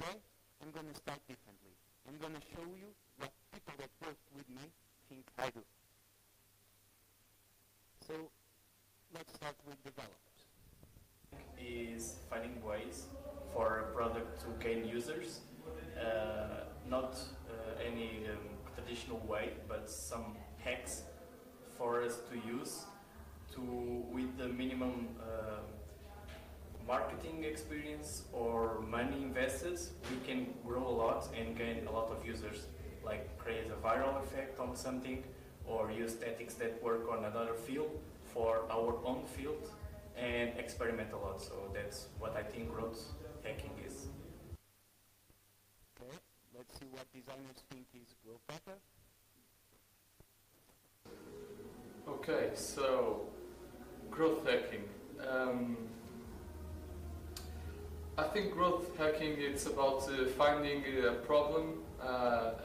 today I'm going to start differently. I'm going to show you what people that work with me think I do. So let's start with developers. Is finding ways for a product to gain users, not any traditional way, but some hacks for us to use to, with the minimum marketing experience or money invested, we can grow a lot and gain a lot of users, like create a viral effect on something or use tactics that work on another field for our own field and experiment a lot. So that's what I think growth hacking is. Okay, let's see what designers think is growth hacker. Okay, so growth hacking. I think growth hacking it's about finding a problem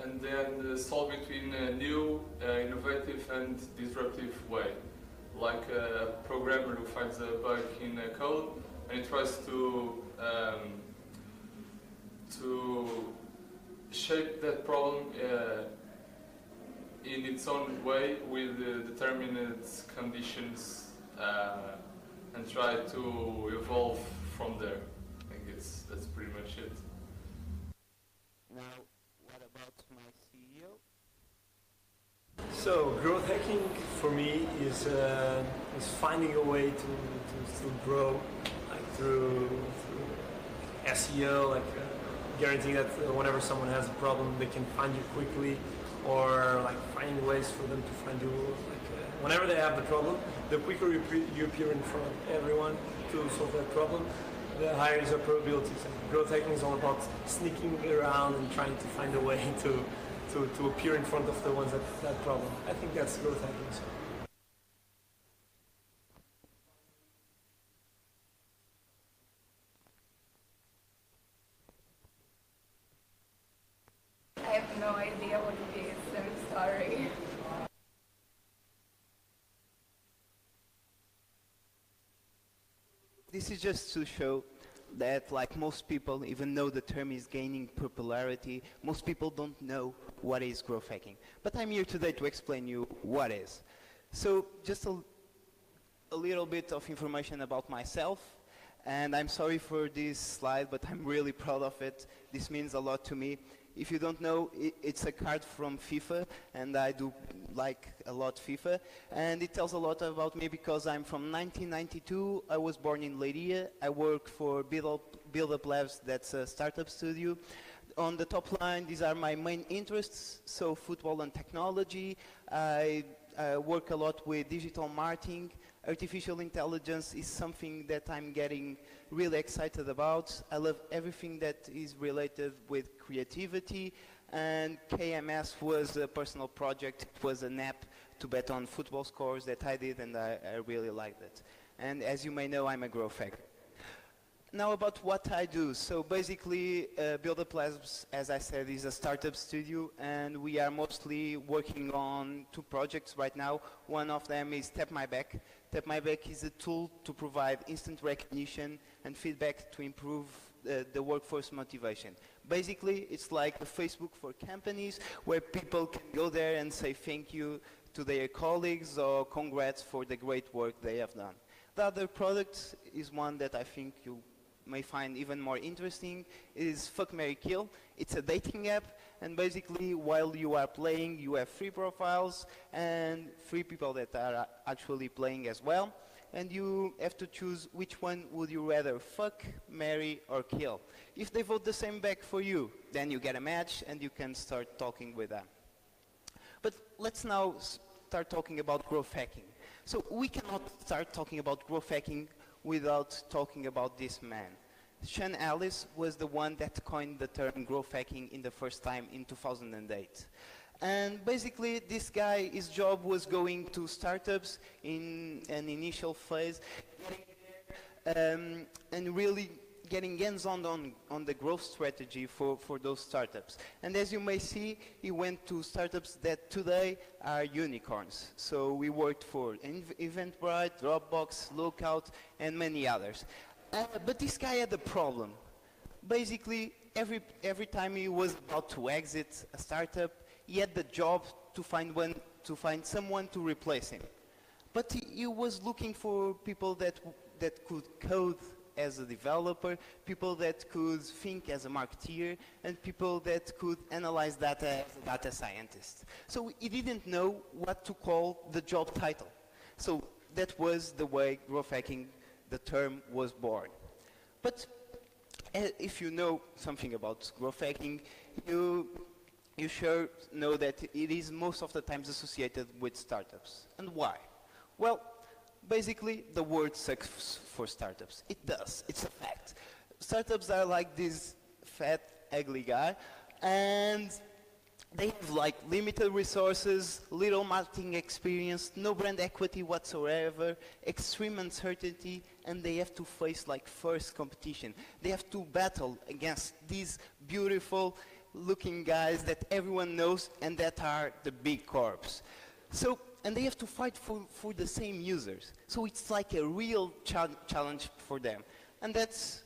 and then solve it in a new, innovative and disruptive way. Like a programmer who finds a bug in a code and he tries to shape that problem in its own way with determined conditions and try to evolve from there. That's pretty much it. Now, what about my CEO? So growth hacking for me is finding a way to grow, like through SEO, like guaranteeing that whenever someone has a problem, they can find you quickly, or like finding ways for them to find you. Like whenever they have the problem, the quicker you appear in front of everyone to solve that problem, the higher is your probabilities. And growth hacking is all about sneaking around and trying to find a way to appear in front of the ones that problem. I think that's growth hacking. So. I have no idea what it is. I'm sorry. This is just to show that, like most people, even though the term is gaining popularity, most people don't know what is growth hacking. But I'm here today to explain you what is. So just a little bit of information about myself. And I'm sorry for this slide, but I'm really proud of it. This means a lot to me. If you don't know, it's a card from FIFA, and I do like a lot FIFA. And it tells a lot about me because I'm from 1992. I was born in Leiria. I work for Build Up Labs, that's a startup studio. On the top line, these are my main interests, so football and technology. I work a lot with digital marketing. Artificial intelligence is something that I'm getting really excited about. I love everything that is related with creativity, and KMS was a personal project. It was an app to bet on football scores that I did, and I really liked it. And as you may know, I'm a growth hacker. Now about what I do. So basically, Build Up Labs, as I said, is a startup studio, and we are mostly working on 2 projects right now. One of them is Tap My Back. Tap My Back is a tool to provide instant recognition and feedback to improve the workforce motivation. Basically, it's like a Facebook for companies where people can go there and say thank you to their colleagues or congrats for the great work they have done. The other product is one that I think you may find even more interesting. It is Fuck, Marry, Kill. It's a dating app, and basically while you are playing, you have 3 profiles and 3 people that are actually playing as well, and you have to choose which one would you rather fuck, marry, or kill. If they vote the same back for you, then you get a match and you can start talking with them. But let's now start talking about growth hacking. So we cannot start talking about growth hacking without talking about this man. Sean Ellis was the one that coined the term growth hacking in the first time in 2008. And basically, this guy, his job was going to startups in an initial phase, and really getting hands-on on the growth strategy for those startups. And as you may see, he went to startups that today are unicorns. So we worked for Eventbrite, Dropbox, Lookout, and many others. But this guy had a problem. Basically, every time he was about to exit a startup, he had the job to find someone to replace him. But he was looking for people that could code as a developer, people that could think as a marketeer, and people that could analyze data as a data scientist. So he didn't know what to call the job title. So that was the way growth hacking, the term, was born. But if you know something about growth hacking, you sure know that it is most of the times associated with startups. And why? Well, basically, the word sucks for startups. It does. It's a fact. Startups are like this fat, ugly guy, and they have like limited resources, little marketing experience, no brand equity whatsoever, extreme uncertainty, and they have to face like first competition. They have to battle against these beautiful looking guys that everyone knows and that are the big corps. So, and they have to fight for the same users. So it's like a real challenge for them. And that's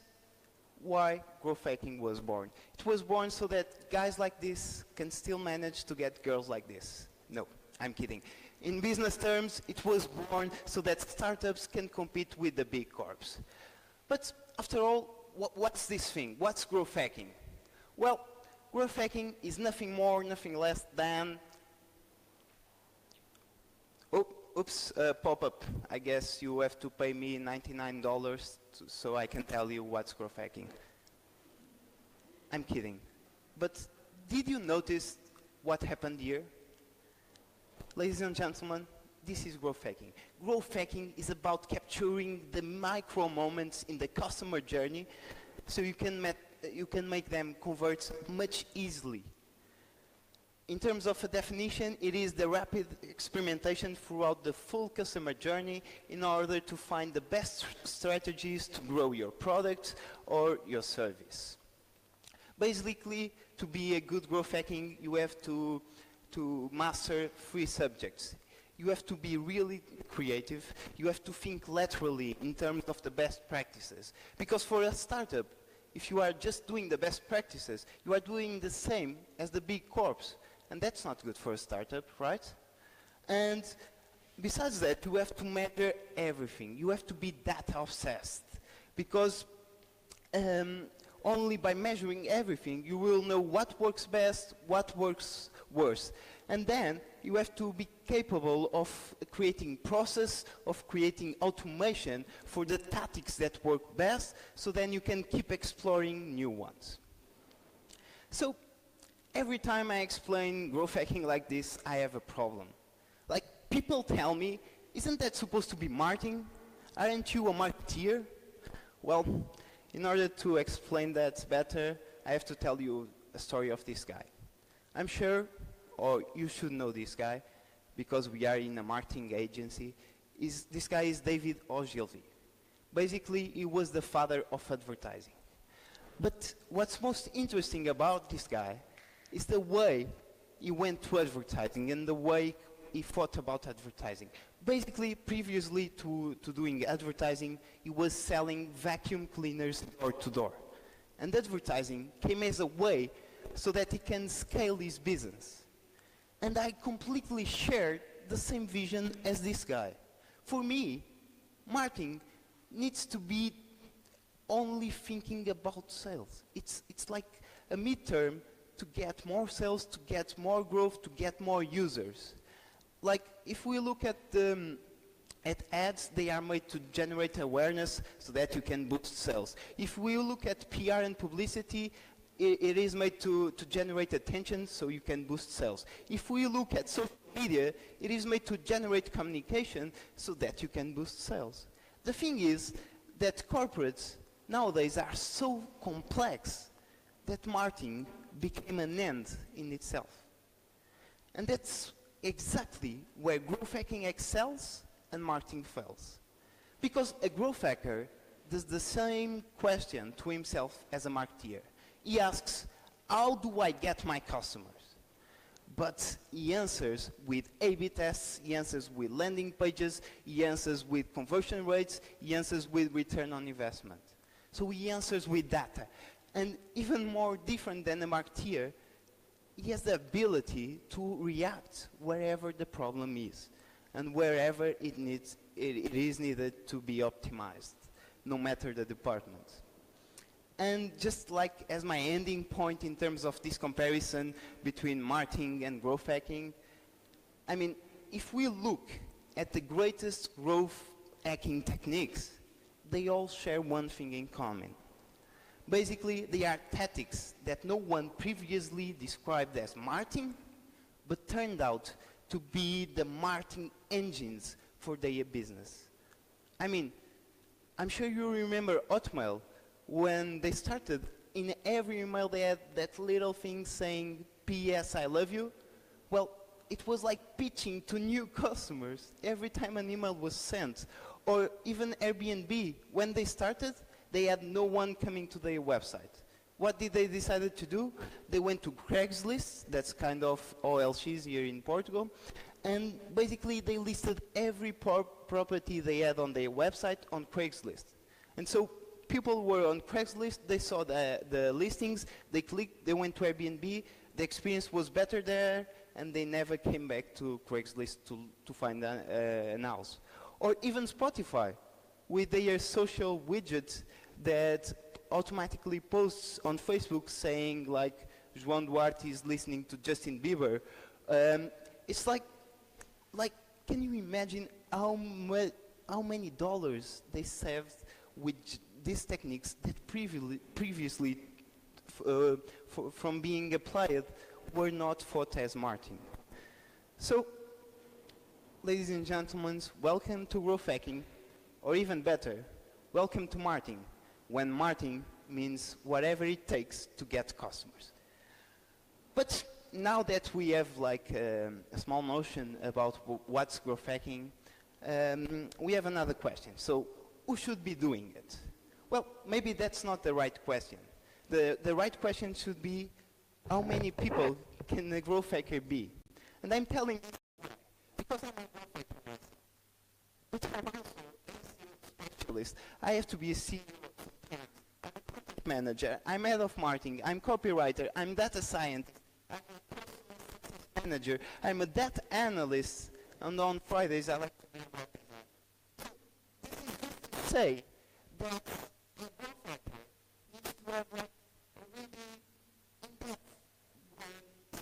why growth hacking was born. It was born so that guys like this can still manage to get girls like this. No, I'm kidding. In business terms, it was born so that startups can compete with the big corps. But after all, what's this thing? What's growth hacking? Well, growth hacking is nothing more, nothing less than... Oops, pop-up. I guess you have to pay me $99 so I can tell you what's growth hacking. I'm kidding. But did you notice what happened here? Ladies and gentlemen, this is growth hacking. Growth hacking is about capturing the micro moments in the customer journey so you can make them convert much easily. In terms of a definition, it is the rapid experimentation throughout the full customer journey in order to find the best strategies to grow your product or your service. Basically, to be a good growth hacking, you have to master 3 subjects. You have to be really creative. You have to think laterally in terms of the best practices. Because for a startup, if you are just doing the best practices, you are doing the same as the big corps. And that's not good for a startup, right? And besides that, you have to measure everything. You have to be data obsessed. Because only by measuring everything, you will know what works best, what works worse. And then you have to be capable of creating process, of creating automation for the tactics that work best, so then you can keep exploring new ones. So, every time I explain growth hacking like this, I have a problem. Like, people tell me, isn't that supposed to be marketing? Aren't you a marketeer? Well, in order to explain that better, I have to tell you a story of this guy. I'm sure, or you should know this guy, because we are in a marketing agency. This guy is David Ogilvy. Basically, he was the father of advertising. But what's most interesting about this guy is the way he went to advertising and the way he thought about advertising. Basically, previously to doing advertising, he was selling vacuum cleaners door to door. And advertising came as a way so that he can scale his business. And I completely shared the same vision as this guy. For me, marketing needs to be only thinking about sales. It's like a midterm to get more sales, to get more growth, to get more users. Like, if we look at ads, they are made to generate awareness so that you can boost sales. If we look at PR and publicity, it is made to generate attention so you can boost sales. If we look at social media, it is made to generate communication so that you can boost sales. The thing is that corporates nowadays are so complex that marketing became an end in itself. And that's exactly where growth hacking excels and marketing fails. Because a growth hacker does the same question to himself as a marketeer. He asks, how do I get my customers? But he answers with A/B tests, he answers with landing pages, he answers with conversion rates, he answers with return on investment. So he answers with data. And even more different than a marketeer, he has the ability to react wherever the problem is and wherever it is needed to be optimized, no matter the department. And just like as my ending point in terms of this comparison between marketing and growth hacking, I mean, if we look at the greatest growth hacking techniques, they all share one thing in common. Basically, they are tactics that no one previously described as marketing, but turned out to be the marketing engines for their business. I mean, I'm sure you remember Hotmail. When they started, in every email they had that little thing saying, P.S. I love you. Well, it was like pitching to new customers every time an email was sent. Or even Airbnb, when they started, they had no one coming to their website. What did they decide to do? They went to Craigslist, that's kind of OLX here in Portugal, and basically they listed every property they had on their website on Craigslist. And so people were on Craigslist, they saw the listings, they clicked, they went to Airbnb, the experience was better there, and they never came back to Craigslist to find an house. Or even Spotify, with their social widget that automatically posts on Facebook saying like João Duarte is listening to Justin Bieber. It's like, can you imagine how many dollars they saved with these techniques that previously from being applied were not thought as marketing. So, ladies and gentlemen, welcome to growth hacking, or even better, welcome to marketing, when marketing means whatever it takes to get customers. But now that we have like a small notion about what's growth hacking, we have another question. So, who should be doing it? Well, maybe that's not the right question. The right question should be, how many people can a growth hacker be? And I'm telling you why. Because I'm a growth hacker myself. But I'm also a SEO specialist. I have to be a CEO. I'm a product manager. I'm head of marketing. I'm copywriter. I'm data scientist. I'm a customer success manager. I'm a data analyst. And on Fridays, I like to be a web designer. So this is just to say that a growth hacker needs to have like a really in-depth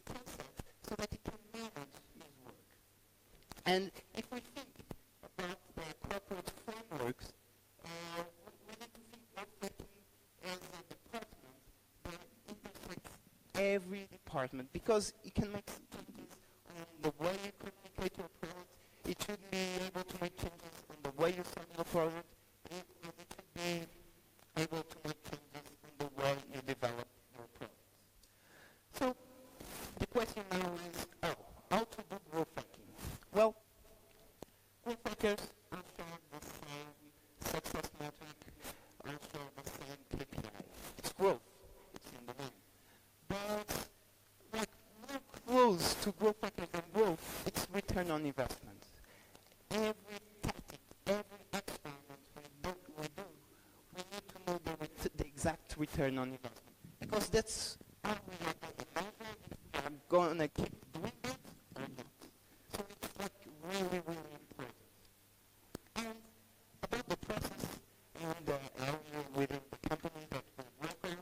concept so that it can manage his work. And if we think about the corporate frameworks, we need to think of marketing as a department that intersects every department, because it can make changes on the way you communicate your product. It should be able to make changes on the way you sell your product, and it should be able to make changes on the way you develop your products. So the question now is, how to do growth hacking? Well, growth hackers are showing the same success metric, are showing the same KPI. It's growth. It's in the name. But like more close to growth hackers than growth, it's return on investment. Every tactic, every experiment we do, we need to know the exact return on investment. Because that's how we are going to measure if we are going to keep doing it or not. So it's like really, really important. And about the process and the area within the company that we work on,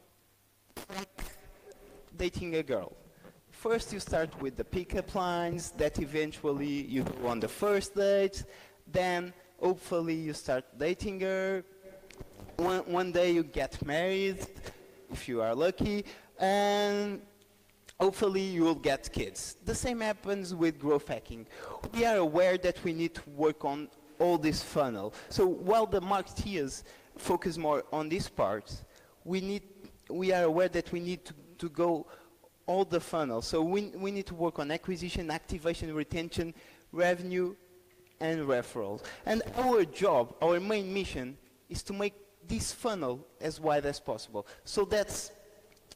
it's like dating a girl. First you start with the pickup lines that eventually you go on the first date, then hopefully you start dating her. One day you get married, if you are lucky, and hopefully you will get kids. The same happens with growth hacking. We are aware that we need to work on all this funnel. So while the marketeers focus more on this part, we are aware that we need to go all the funnel. So we need to work on acquisition, activation, retention, revenue, and referrals. And our job, our main mission, is to make this funnel as wide as possible. So that's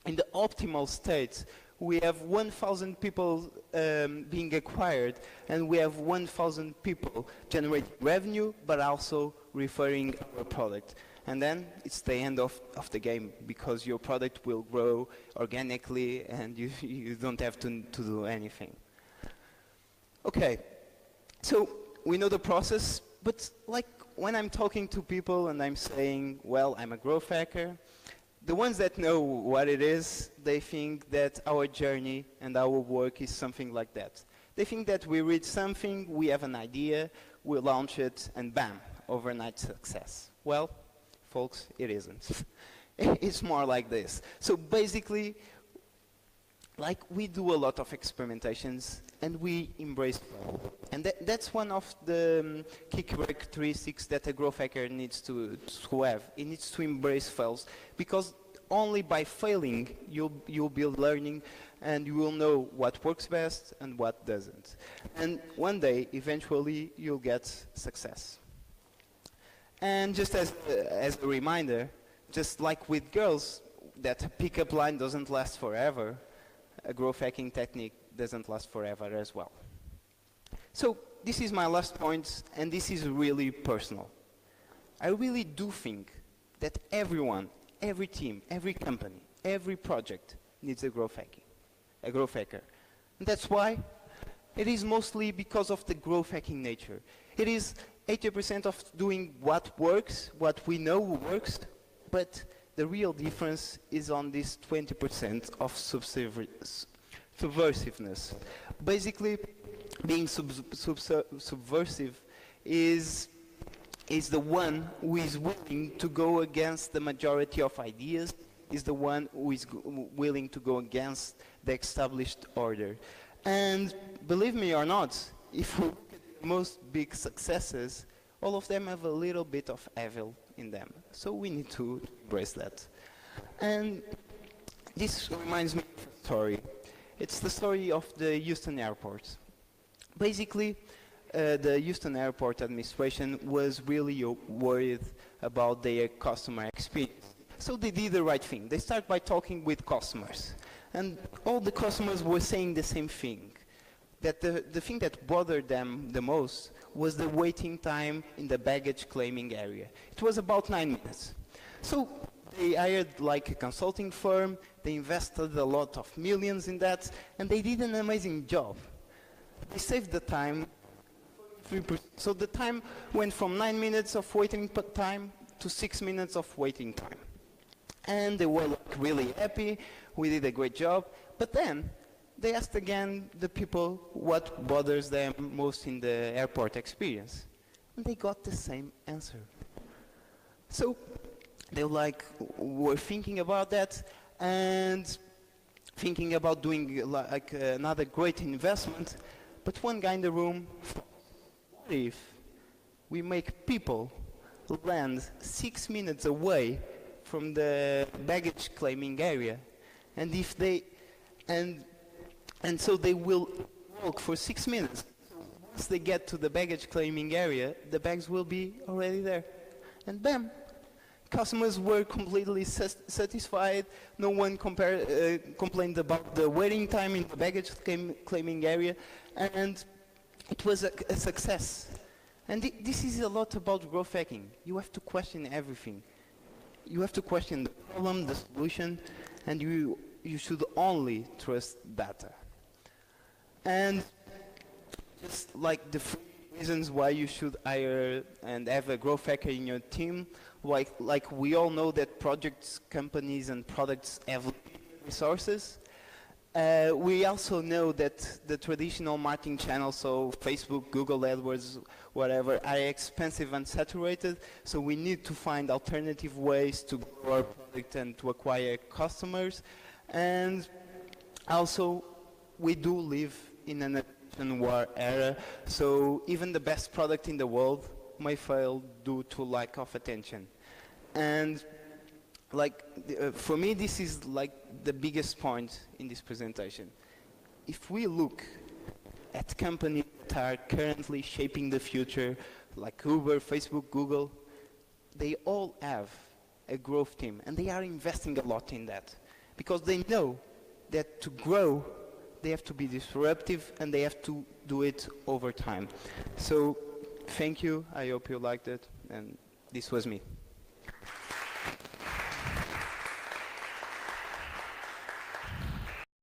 in the optimal state, we have 1,000 people being acquired, and we have 1,000 people generating revenue, but also referring our product. And then it's the end of the game, because your product will grow organically and you don't have to do anything. Okay, so we know the process, but like when I'm talking to people and I'm saying, well, I'm a growth hacker, the ones that know what it is, they think that our journey and our work is something like that. They think that we read something, we have an idea, we launch it, and bam, overnight success. Well, folks, it isn't. It's more like this. So basically, like, we do a lot of experimentations and we embrace failure. And that's one of the key characteristics that a growth hacker needs to have. It needs to embrace fails, because only by failing you'll be learning and you will know what works best and what doesn't. And one day, eventually, you'll get success. And just as a reminder, just like with girls, that a pickup line doesn't last forever, a growth hacking technique doesn't last forever as well. So this is my last point, and this is really personal. I really do think that everyone, every team, every company, every project needs a growth hacker. And that's why it is mostly because of the growth hacking nature. It is 80% of doing what works, what we know works, but the real difference is on this 20% of subversiveness. Basically, being subversive is the one who is willing to go against the majority of ideas, is the one who is willing to go against the established order. And believe me or not, if we look at the most big successes, all of them have a little bit of evil in them. So we need to embrace that. And this reminds me of a story. It's the story of the Houston airport. Basically, the Houston airport administration was really worried about their customer experience. So they did the right thing. They started by talking with customers. And all the customers were saying the same thing. That the thing that bothered them the most was the waiting time in the baggage claiming area. It was about 9 minutes. So they hired like a consulting firm, they invested a lot of millions in that, and they did an amazing job. They saved the time, 3%. So the time went from 9 minutes of waiting time to 6 minutes of waiting time. And they were like really happy, we did a great job, but then they asked again the people what bothers them most in the airport experience. And they got the same answer. So they were thinking about that and thinking about doing like another great investment. But one guy in the room, what if we make people land 6 minutes away from the baggage claiming area? And if they, and so they will walk for 6 minutes. Once they get to the baggage claiming area, the bags will be already there. And bam, customers were completely satisfied. No one complained about the waiting time in the baggage claiming area, and it was a success. And this is a lot about growth hacking. You have to question everything. You have to question the problem, the solution, and you should only trust data. And just like the 3 reasons why you should hire and have a growth hacker in your team, like we all know that projects, companies, and products have resources. We also know that the traditional marketing channels, so Facebook, Google AdWords, whatever, are expensive and saturated, so we need to find alternative ways to grow our product and to acquire customers. And also, we do live in an attention war era, so even the best product in the world may fail due to lack of attention. And for me, this is like the biggest point in this presentation. If we look at companies that are currently shaping the future, like Uber, Facebook, Google, they all have a growth team, and they are investing a lot in that, because they know that to grow, they have to be disruptive, and they have to do it over time. So, thank you. I hope you liked it, and this was me.